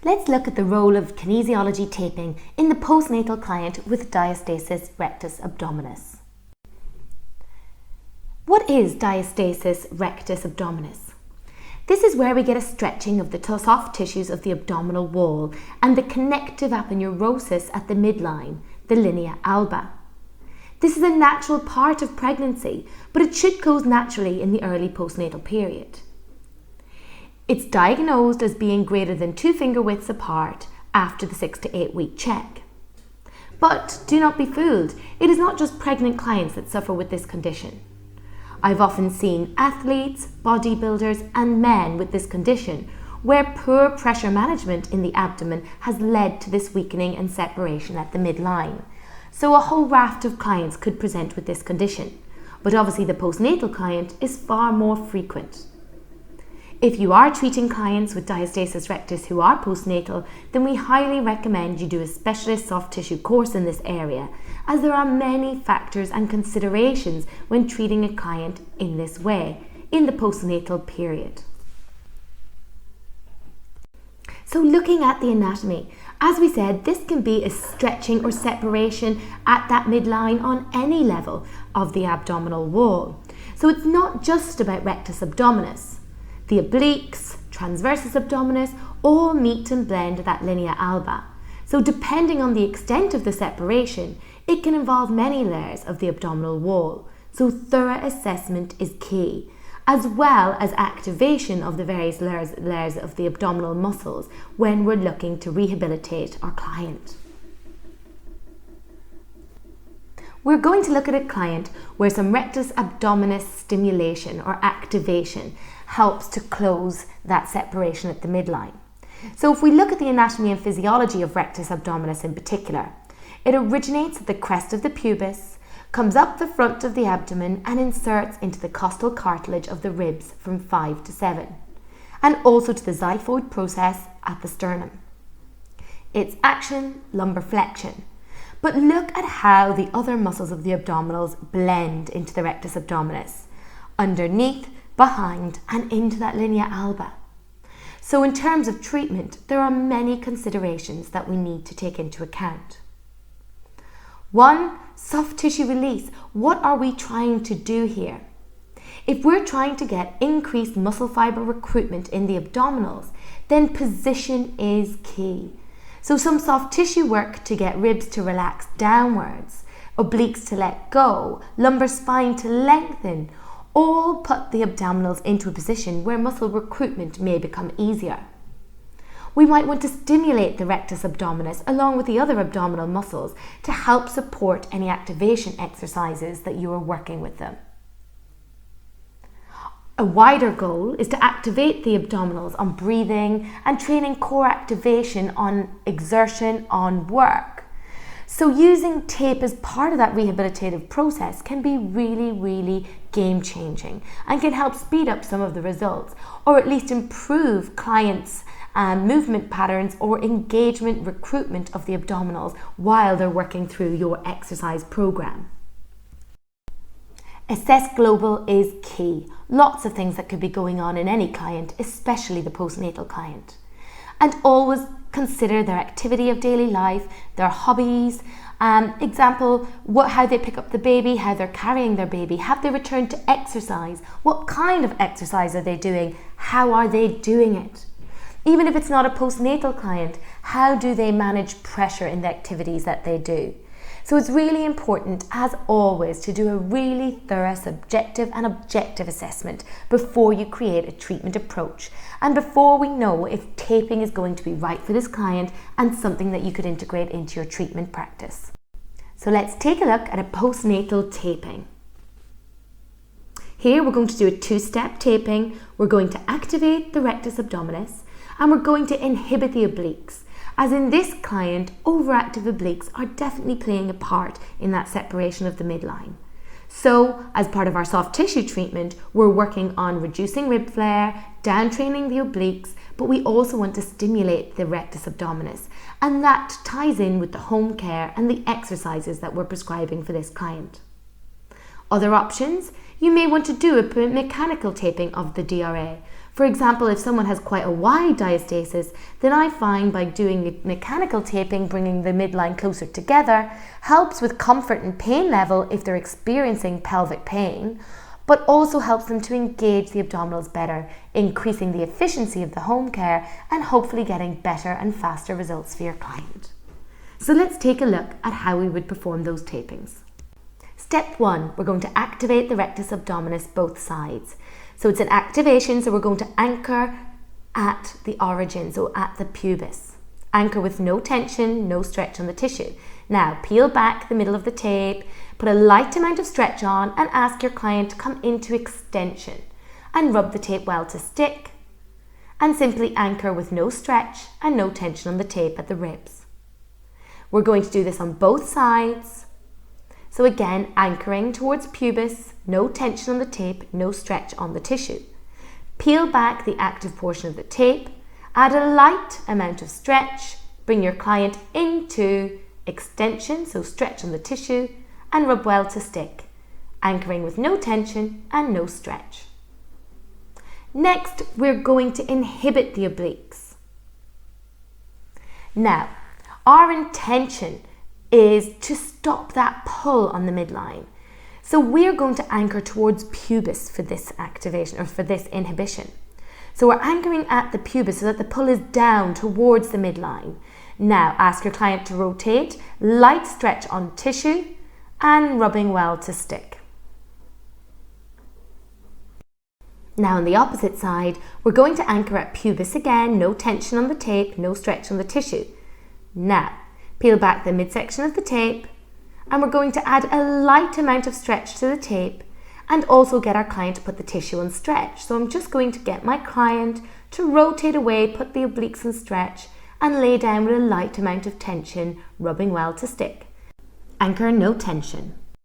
Let's look at the role of kinesiology taping in the postnatal client with diastasis rectus abdominis. What is diastasis rectus abdominis? This is where we get a stretching of the soft tissues of the abdominal wall and the connective aponeurosis at the midline, the linea alba. This is a natural part of pregnancy, but it should close naturally in the early postnatal period. It's diagnosed as being greater than 2 finger widths apart after the 6 to 8 week check. But do not be fooled, it is not just pregnant clients that suffer with this condition. I've often seen athletes, bodybuilders and men with this condition where poor pressure management in the abdomen has led to this weakening and separation at the midline. So a whole raft of clients could present with this condition, but obviously the postnatal client is far more frequent. If you are treating clients with diastasis rectus who are postnatal, then we highly recommend you do a specialist soft tissue course in this area, as there are many factors and considerations when treating a client in this way in the postnatal period. So looking at the anatomy, as we said, this can be a stretching or separation at that midline on any level of the abdominal wall. So it's not just about rectus abdominis. The obliques, transversus abdominis, all meet and blend that linea alba. So depending on the extent of the separation, it can involve many layers of the abdominal wall. So thorough assessment is key, as well as activation of the various layers of the abdominal muscles when we're looking to rehabilitate our client. We're going to look at a client where some rectus abdominis stimulation or activation helps to close that separation at the midline. So if we look at the anatomy and physiology of rectus abdominis in particular, it originates at the crest of the pubis, comes up the front of the abdomen and inserts into the costal cartilage of the ribs from 5 to 7, and also to the xiphoid process at the sternum. Its action, lumbar flexion. But look at how the other muscles of the abdominals blend into the rectus abdominis, underneath, behind and into that linea alba. So in terms of treatment, there are many considerations that we need to take into account. 1. Soft tissue release. What are we trying to do here? If we're trying to get increased muscle fiber recruitment in the abdominals, then position is key. So some soft tissue work to get ribs to relax downwards, obliques to let go, lumbar spine to lengthen, all put the abdominals into a position where muscle recruitment may become easier. We might want to stimulate the rectus abdominis along with the other abdominal muscles to help support any activation exercises that you are working with them. A wider goal is to activate the abdominals on breathing and training core activation on exertion, on work. So using tape as part of that rehabilitative process can be really game-changing and can help speed up some of the results, or at least improve clients' movement patterns or engagement recruitment of the abdominals while they're working through your exercise program. Assess global is key. Lots of things that could be going on in any client, especially the postnatal client. And always consider their activity of daily life, their hobbies, example, how they pick up the baby, how they're carrying their baby, have they returned to exercise, what kind of exercise are they doing, how are they doing it? Even if it's not a postnatal client, how do they manage pressure in the activities that they do? So it's really important, as always, to do a really thorough subjective and objective assessment before you create a treatment approach and before we know if taping is going to be right for this client and something that you could integrate into your treatment practice. So let's take a look at a postnatal taping. Here we're going to do a 2-step taping. We're going to activate the rectus abdominis and we're going to inhibit the obliques. As in this client, overactive obliques are definitely playing a part in that separation of the midline. So, as part of our soft tissue treatment, we're working on reducing rib flare, downtraining the obliques, but we also want to stimulate the rectus abdominis, and that ties in with the home care and the exercises that we're prescribing for this client. Other options, you may want to do a mechanical taping of the DRA. For example, if someone has quite a wide diastasis, then I find by doing mechanical taping, bringing the midline closer together, helps with comfort and pain level if they're experiencing pelvic pain, but also helps them to engage the abdominals better, increasing the efficiency of the home care and hopefully getting better and faster results for your client. So let's take a look at how we would perform those tapings. Step 1, we're going to activate the rectus abdominis both sides. So it's an activation, so we're going to anchor at the origin, so at the pubis. Anchor with no tension, no stretch on the tissue. Now peel back the middle of the tape, put a light amount of stretch on and ask your client to come into extension and rub the tape well to stick, and simply anchor with no stretch and no tension on the tape at the ribs. We're going to do this on both sides. So again, anchoring towards pubis, no tension on the tape, no stretch on the tissue. Peel back the active portion of the tape, add a light amount of stretch, bring your client into extension, so stretch on the tissue, and rub well to stick, anchoring with no tension and no stretch. Next, we're going to inhibit the obliques. Now, our intention is to stop that pull on the midline. So we're going to anchor towards pubis for this activation or for this inhibition. So we're anchoring at the pubis so that the pull is down towards the midline. Now ask your client to rotate, light stretch on tissue and rubbing well to stick. Now on the opposite side, we're going to anchor at pubis again, no tension on the tape, no stretch on the tissue. Now, peel back the midsection of the tape and we're going to add a light amount of stretch to the tape and also get our client to put the tissue on stretch. So I'm just going to get my client to rotate away, put the obliques on stretch and lay down with a light amount of tension, rubbing well to stick. Anchor, no tension.